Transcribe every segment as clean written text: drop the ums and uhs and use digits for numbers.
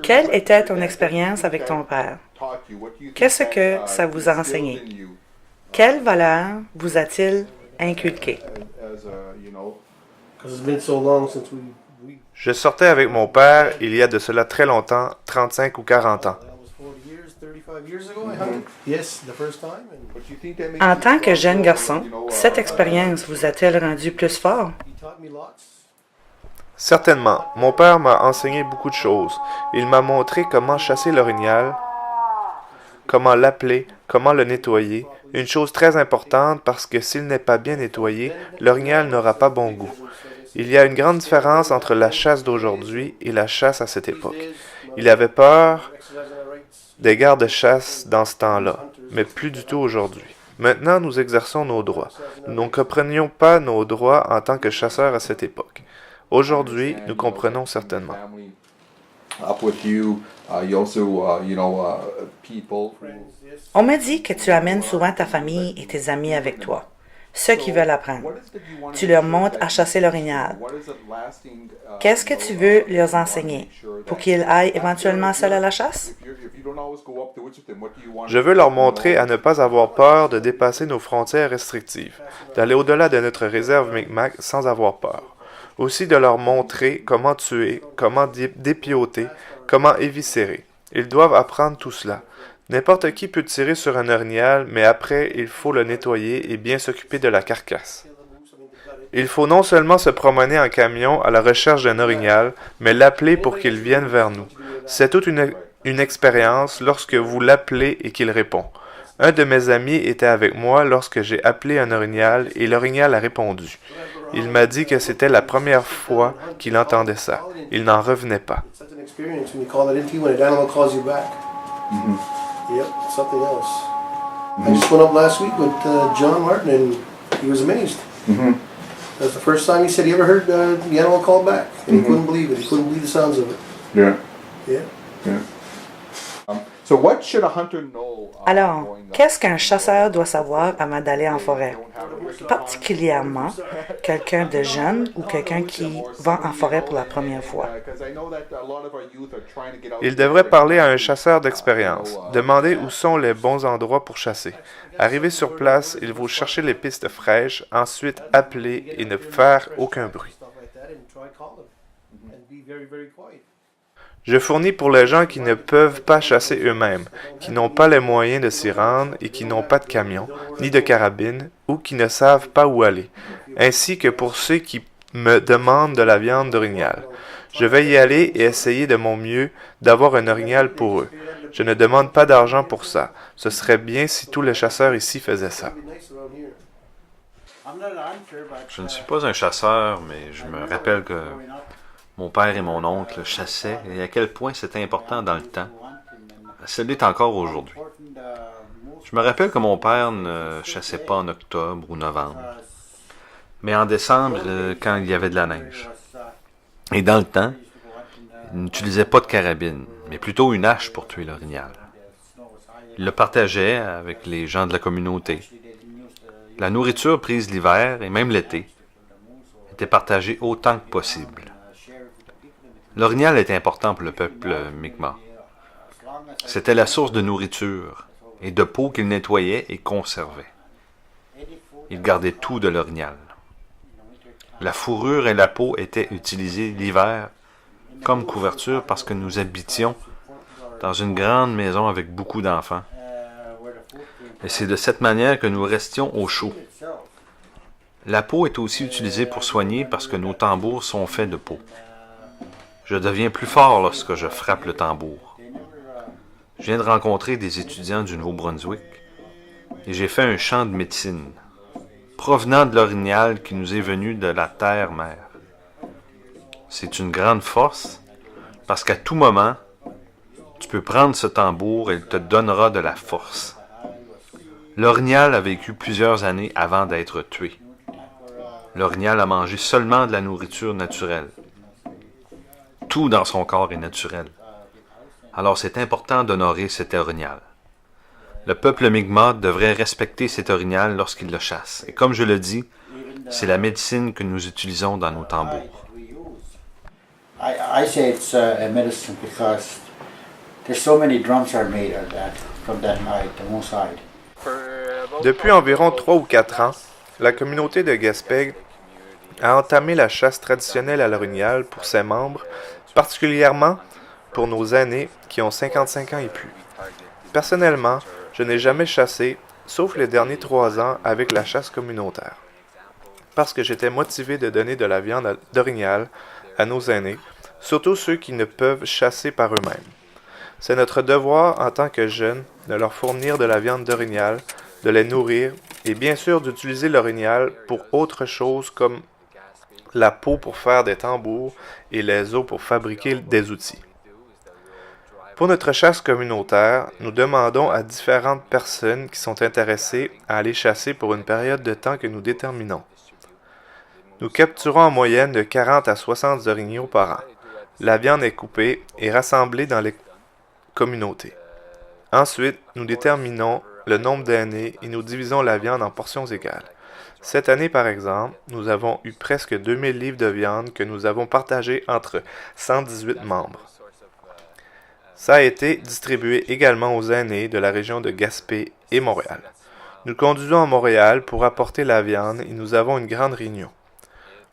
Quelle était ton expérience avec ton père? Qu'est-ce que ça vous a enseigné? Quelles valeurs vous a-t-il inculquées? Je sortais avec mon père il y a de cela très longtemps, 35 ou 40 ans. En tant que jeune garçon, cette expérience vous a-t-elle rendu plus fort? Certainement, mon père m'a enseigné beaucoup de choses. Il m'a montré comment chasser l'orignal, comment l'appeler, comment le nettoyer. Une chose très importante parce que s'il n'est pas bien nettoyé, l'orignal n'aura pas bon goût. Il y a une grande différence entre la chasse d'aujourd'hui et la chasse à cette époque. Il avait peur des gardes-chasse dans ce temps-là, mais plus du tout aujourd'hui. Maintenant, nous exerçons nos droits. Nous ne comprenions pas nos droits en tant que chasseurs à cette époque. Aujourd'hui, nous comprenons certainement. On m'a dit que tu amènes souvent ta famille et tes amis avec toi, ceux qui veulent apprendre. Tu leur montres à chasser l'orignal. Qu'est-ce que tu veux leur enseigner pour qu'ils aillent éventuellement seuls à la chasse? Je veux leur montrer à ne pas avoir peur de dépasser nos frontières restrictives, d'aller au-delà de notre réserve Micmac sans avoir peur. Aussi de leur montrer comment tuer, comment dépioter, comment éviscérer. Ils doivent apprendre tout cela. N'importe qui peut tirer sur un orignal, mais après, il faut le nettoyer et bien s'occuper de la carcasse. Il faut non seulement se promener en camion à la recherche d'un orignal, mais l'appeler pour qu'il vienne vers nous. C'est toute une expérience lorsque vous l'appelez et qu'il répond. Un de mes amis était avec moi lorsque j'ai appelé un orignal et l'orignal a répondu. Il m'a dit que c'était la première fois qu'il entendait ça. Il n'en revenait pas. Yep, something else. I just went up last week with John Martin, and he was amazed. That's the first time he said he ever heard the animal call back, and he couldn't believe it. He couldn't believe the sounds of it. Yeah. Yeah. Yeah. So what should a hunter know? Alors, qu'est-ce qu'un chasseur doit savoir avant d'aller en forêt? Particulièrement, quelqu'un de jeune ou quelqu'un qui va en forêt pour la première fois. Il devrait parler à un chasseur d'expérience, demander où sont les bons endroits pour chasser. Arrivé sur place, il faut chercher les pistes fraîches, ensuite appeler et ne faire aucun bruit. Je fournis pour les gens qui ne peuvent pas chasser eux-mêmes, qui n'ont pas les moyens de s'y rendre et qui n'ont pas de camion, ni de carabine, ou qui ne savent pas où aller, ainsi que pour ceux qui me demandent de la viande d'orignal. Je vais y aller et essayer de mon mieux d'avoir un orignal pour eux. Je ne demande pas d'argent pour ça. Ce serait bien si tous les chasseurs ici faisaient ça. Je ne suis pas un chasseur, mais je me rappelle que mon père et mon oncle chassaient et à quel point c'était important dans le temps. Ça l'est encore aujourd'hui. Je me rappelle que mon père ne chassait pas en octobre ou novembre, mais en décembre quand il y avait de la neige. Et dans le temps, il n'utilisait pas de carabine, mais plutôt une hache pour tuer l'orignal. Il le partageait avec les gens de la communauté. La nourriture prise l'hiver et même l'été était partagée autant que possible. L'orignal était important pour le peuple Mi'kmaq. C'était la source de nourriture et de peau qu'il nettoyait et conservait. Il gardait tout de l'orignal. La fourrure et la peau étaient utilisées l'hiver comme couverture parce que nous habitions dans une grande maison avec beaucoup d'enfants. Et c'est de cette manière que nous restions au chaud. La peau est aussi utilisée pour soigner parce que nos tambours sont faits de peau. Je deviens plus fort lorsque je frappe le tambour. Je viens de rencontrer des étudiants du Nouveau-Brunswick et j'ai fait un chant de médecine, provenant de l'orignal qui nous est venu de la terre-mère. C'est une grande force parce qu'à tout moment, tu peux prendre ce tambour et il te donnera de la force. L'orignal a vécu plusieurs années avant d'être tué. L'orignal a mangé seulement de la nourriture naturelle. Tout dans son corps est naturel. Alors c'est important d'honorer cet orignal. Le peuple Mi'kmaq devrait respecter cet orignal lorsqu'il le chasse. Et comme je le dis, c'est la médecine que nous utilisons dans nos tambours. I say it's a medicine because there's so many drums are made of that from that hide, the moose hide. Depuis environ 3 ou 4 ans, la communauté de Gaspé a entamé la chasse traditionnelle à l'orignal pour ses membres, particulièrement pour nos aînés qui ont 55 ans et plus. Personnellement, je n'ai jamais chassé, sauf les derniers 3 ans avec la chasse communautaire, parce que j'étais motivé de donner de la viande d'orignal à nos aînés, surtout ceux qui ne peuvent chasser par eux-mêmes. C'est notre devoir en tant que jeunes de leur fournir de la viande d'orignal, de les nourrir et bien sûr d'utiliser l'orignal pour autre chose comme la peau pour faire des tambours et les os pour fabriquer des outils. Pour notre chasse communautaire, nous demandons à différentes personnes qui sont intéressées à aller chasser pour une période de temps que nous déterminons. Nous capturons en moyenne de 40 à 60 orignaux par an. La viande est coupée et rassemblée dans les communautés. Ensuite, nous déterminons le nombre d'aînés et nous divisons la viande en portions égales. Cette année, par exemple, nous avons eu presque 2000 livres de viande que nous avons partagés entre 118 membres. Ça a été distribué également aux aînés de la région de Gaspé et Montréal. Nous conduisons à Montréal pour apporter la viande et nous avons une grande réunion.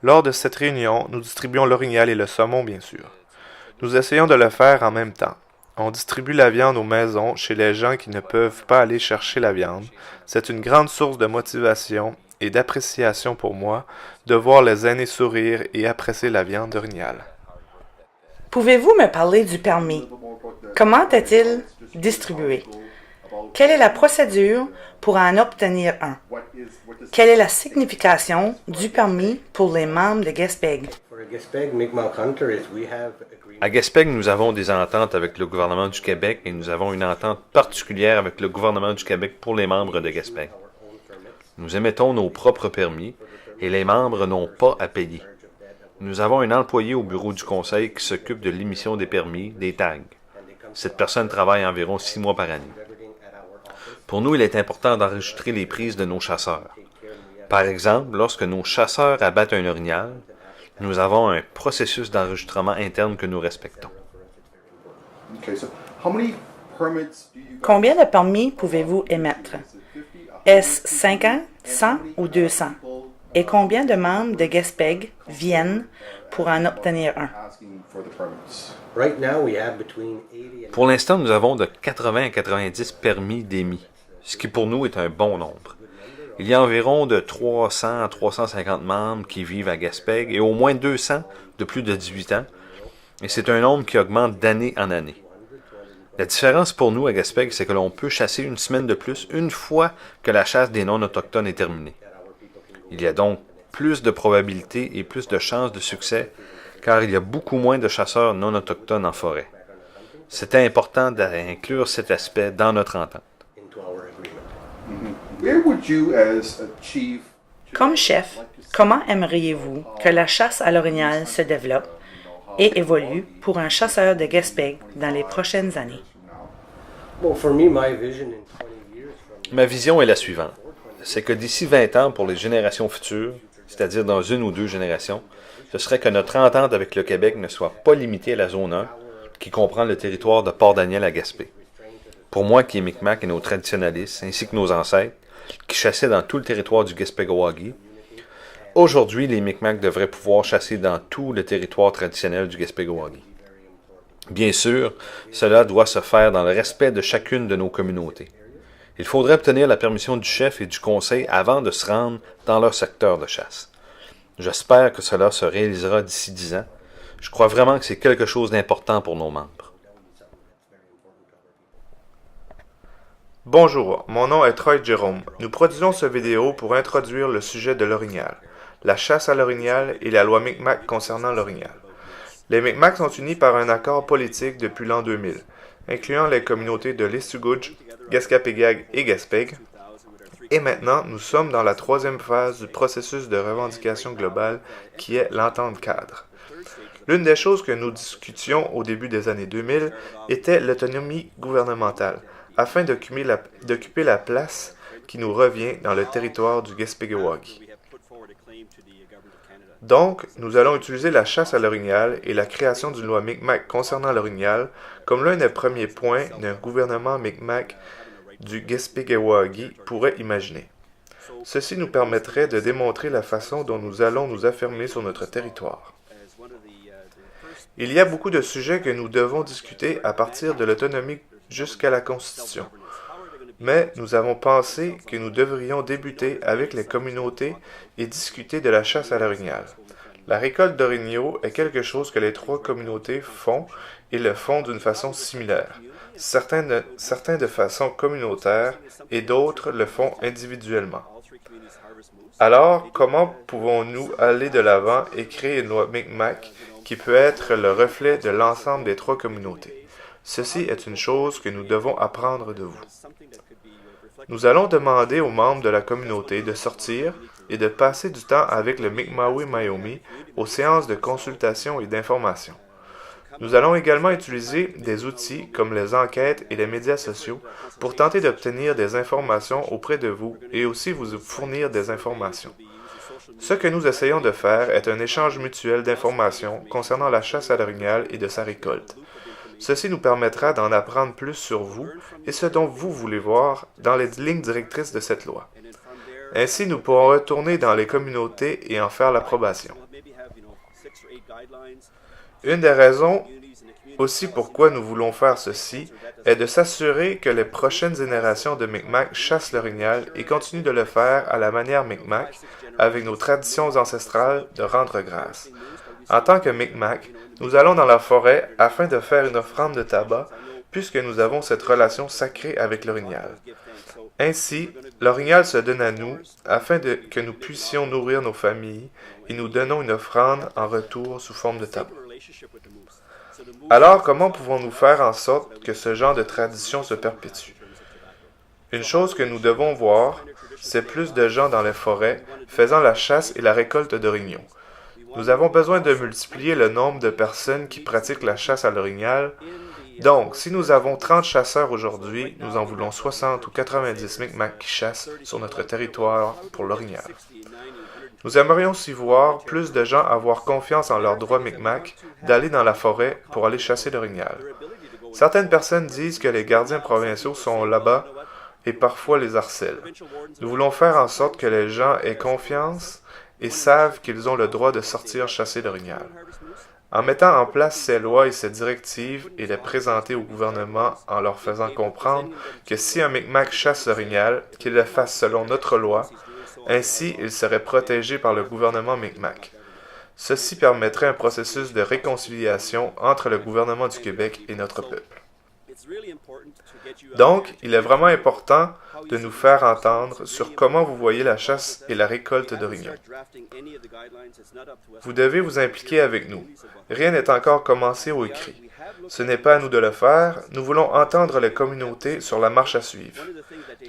Lors de cette réunion, nous distribuons l'orignal et le saumon, bien sûr. Nous essayons de le faire en même temps. On distribue la viande aux maisons chez les gens qui ne peuvent pas aller chercher la viande. C'est une grande source de motivation et d'appréciation pour moi de voir les aînés sourire et apprécier la viande d'orignal. Pouvez-vous me parler du permis? Comment est-il distribué? Quelle est la procédure pour en obtenir un? Quelle est la signification du permis pour les membres de Gaspé? À Gaspé, nous avons des ententes avec le gouvernement du Québec et nous avons une entente particulière avec le gouvernement du Québec pour les membres de Gaspé. Nous émettons nos propres permis et les membres n'ont pas à payer. Nous avons un employé au bureau du conseil qui s'occupe de l'émission des permis, des tags. Cette personne travaille environ 6 mois par année. Pour nous, il est important d'enregistrer les prises de nos chasseurs. Par exemple, lorsque nos chasseurs abattent un orignal, nous avons un processus d'enregistrement interne que nous respectons. Combien de permis pouvez-vous émettre? Est-ce 50, 100 ou 200? Et combien de membres de Gaspé viennent pour en obtenir un? Pour l'instant, nous avons de 80 à 90 permis d'émis, ce qui pour nous est un bon nombre. Il y a environ de 300 à 350 membres qui vivent à Gaspé et au moins 200 de plus de 18 ans, et c'est un nombre qui augmente d'année en année. La différence pour nous à Gaspé, c'est que l'on peut chasser une semaine de plus une fois que la chasse des non-autochtones est terminée. Il y a donc plus de probabilités et plus de chances de succès car il y a beaucoup moins de chasseurs non autochtones en forêt. C'était important d'inclure cet aspect dans notre entente. Comme chef, comment aimeriez-vous que la chasse à l'orignal se développe et évolue pour un chasseur de Gaspé dans les prochaines années? Ma vision est la suivante. C'est que d'ici 20 ans, pour les générations futures, c'est-à-dire dans 1 ou 2 générations, ce serait que notre entente avec le Québec ne soit pas limitée à la zone 1, qui comprend le territoire de Port-Daniel à Gaspé. Pour moi, qui est Micmac et nos traditionalistes, ainsi que nos ancêtres, qui chassaient dans tout le territoire du Gaspégoagui, aujourd'hui, les Micmacs devraient pouvoir chasser dans tout le territoire traditionnel du Gaspégoagui. Bien sûr, cela doit se faire dans le respect de chacune de nos communautés. Il faudrait obtenir la permission du chef et du conseil avant de se rendre dans leur secteur de chasse. J'espère que cela se réalisera d'ici 10 ans. Je crois vraiment que c'est quelque chose d'important pour nos membres. Bonjour, mon nom est Troy Jérôme. Nous produisons cette vidéo pour introduire le sujet de l'orignal, la chasse à l'orignal et la loi Micmac concernant l'orignal. Les Micmacs sont unis par un accord politique depuis l'an 2000, incluant les communautés de Listugouj, Gaspé-Gag et Gaspé. Et maintenant, nous sommes dans la 3e phase du processus de revendication globale qui est l'entente cadre. L'une des choses que nous discutions au début des années 2000 était l'autonomie gouvernementale, afin d'occuper la place qui nous revient dans le territoire du Gaspégoagui. Donc, nous allons utiliser la chasse à l'orignal et la création d'une loi Micmac concernant l'orignal comme l'un des premiers points d'un gouvernement Micmac du Gespigewagi pourrait imaginer. Ceci nous permettrait de démontrer la façon dont nous allons nous affirmer sur notre territoire. Il y a beaucoup de sujets que nous devons discuter à partir de l'autonomie jusqu'à la Constitution. Mais nous avons pensé que nous devrions débuter avec les communautés et discuter de la chasse à l'orignal. La récolte d'orignaux est quelque chose que les 3 communautés font et le font d'une façon similaire. Certains de façon communautaire et d'autres le font individuellement. Alors, comment pouvons-nous aller de l'avant et créer une loi Micmac qui peut être le reflet de l'ensemble des 3 communautés? Ceci est une chose que nous devons apprendre de vous. Nous allons demander aux membres de la communauté de sortir et de passer du temps avec le Mi'kmaq Mayomi aux séances de consultation et d'information. Nous allons également utiliser des outils comme les enquêtes et les médias sociaux pour tenter d'obtenir des informations auprès de vous et aussi vous fournir des informations. Ce que nous essayons de faire est un échange mutuel d'informations concernant la chasse à l'orignal et de sa récolte. Ceci nous permettra d'en apprendre plus sur vous et ce dont vous voulez voir dans les lignes directrices de cette loi. Ainsi, nous pourrons retourner dans les communautés et en faire l'approbation. Une des raisons aussi pourquoi nous voulons faire ceci est de s'assurer que les prochaines générations de Micmac chassent l'orignal et continuent de le faire à la manière Micmac, avec nos traditions ancestrales de rendre grâce. En tant que Micmac, nous allons dans la forêt afin de faire une offrande de tabac, puisque nous avons cette relation sacrée avec l'orignal. Ainsi, l'orignal se donne à nous afin que nous puissions nourrir nos familles et nous donnons une offrande en retour sous forme de tabac. Alors, comment pouvons-nous faire en sorte que ce genre de tradition se perpétue? Une chose que nous devons voir, c'est plus de gens dans les forêts faisant la chasse et la récolte d'orignaux. Nous avons besoin de multiplier le nombre de personnes qui pratiquent la chasse à l'orignal. Donc, si nous avons 30 chasseurs aujourd'hui, nous en voulons 60 ou 90 Micmac qui chassent sur notre territoire pour l'orignal. Nous aimerions aussi voir plus de gens avoir confiance en leur droit Micmac d'aller dans la forêt pour aller chasser l'orignal. Certaines personnes disent que les gardiens provinciaux sont là-bas et parfois les harcèlent. Nous voulons faire en sorte que les gens aient confiance et savent qu'ils ont le droit de sortir chasser l'orignal. En mettant en place ces lois et ces directives et les présenter au gouvernement en leur faisant comprendre que si un Micmac chasse l'orignal, qu'il le fasse selon notre loi, ainsi il serait protégé par le gouvernement Micmac. Ceci permettrait un processus de réconciliation entre le gouvernement du Québec et notre peuple. Donc, il est vraiment important de nous faire entendre sur comment vous voyez la chasse et la récolte d'orignaux. Vous devez vous impliquer avec nous. Rien n'est encore commencé ou écrit. Ce n'est pas à nous de le faire, nous voulons entendre les communautés sur la marche à suivre.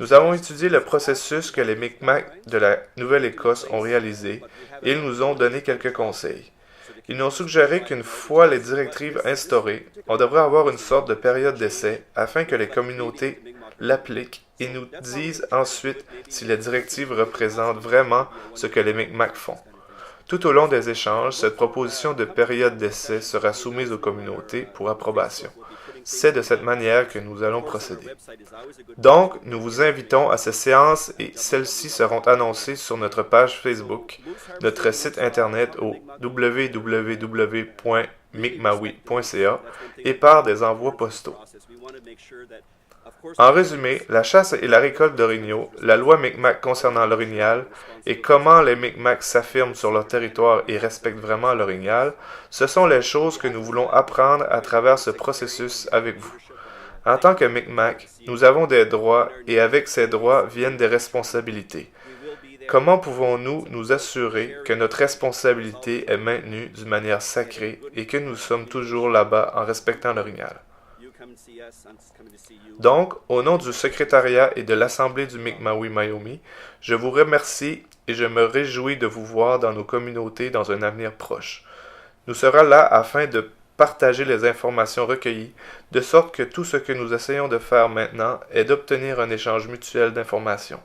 Nous avons étudié le processus que les Micmacs de la Nouvelle-Écosse ont réalisé et ils nous ont donné quelques conseils. Ils nous ont suggéré qu'une fois les directives instaurées, on devrait avoir une sorte de période d'essai afin que les communautés l'appliquent et nous disent ensuite si les directives représentent vraiment ce que les Micmacs font. Tout au long des échanges, cette proposition de période d'essai sera soumise aux communautés pour approbation. C'est de cette manière que nous allons procéder. Donc, nous vous invitons à ces séances et celles-ci seront annoncées sur notre page Facebook, notre site internet au www.micmawi.ca et par des envois postaux. En résumé, la chasse et la récolte d'orignaux, la loi Micmac concernant l'orignal et comment les Micmacs s'affirment sur leur territoire et respectent vraiment l'orignal, ce sont les choses que nous voulons apprendre à travers ce processus avec vous. En tant que Micmac, nous avons des droits et avec ces droits viennent des responsabilités. Comment pouvons-nous nous assurer que notre responsabilité est maintenue d'une manière sacrée et que nous sommes toujours là-bas en respectant l'orignal? Donc, au nom du secrétariat et de l'Assemblée du Mi'kmaq Mayomi, je vous remercie et je me réjouis de vous voir dans nos communautés dans un avenir proche. Nous serons là afin de partager les informations recueillies, de sorte que tout ce que nous essayons de faire maintenant est d'obtenir un échange mutuel d'informations.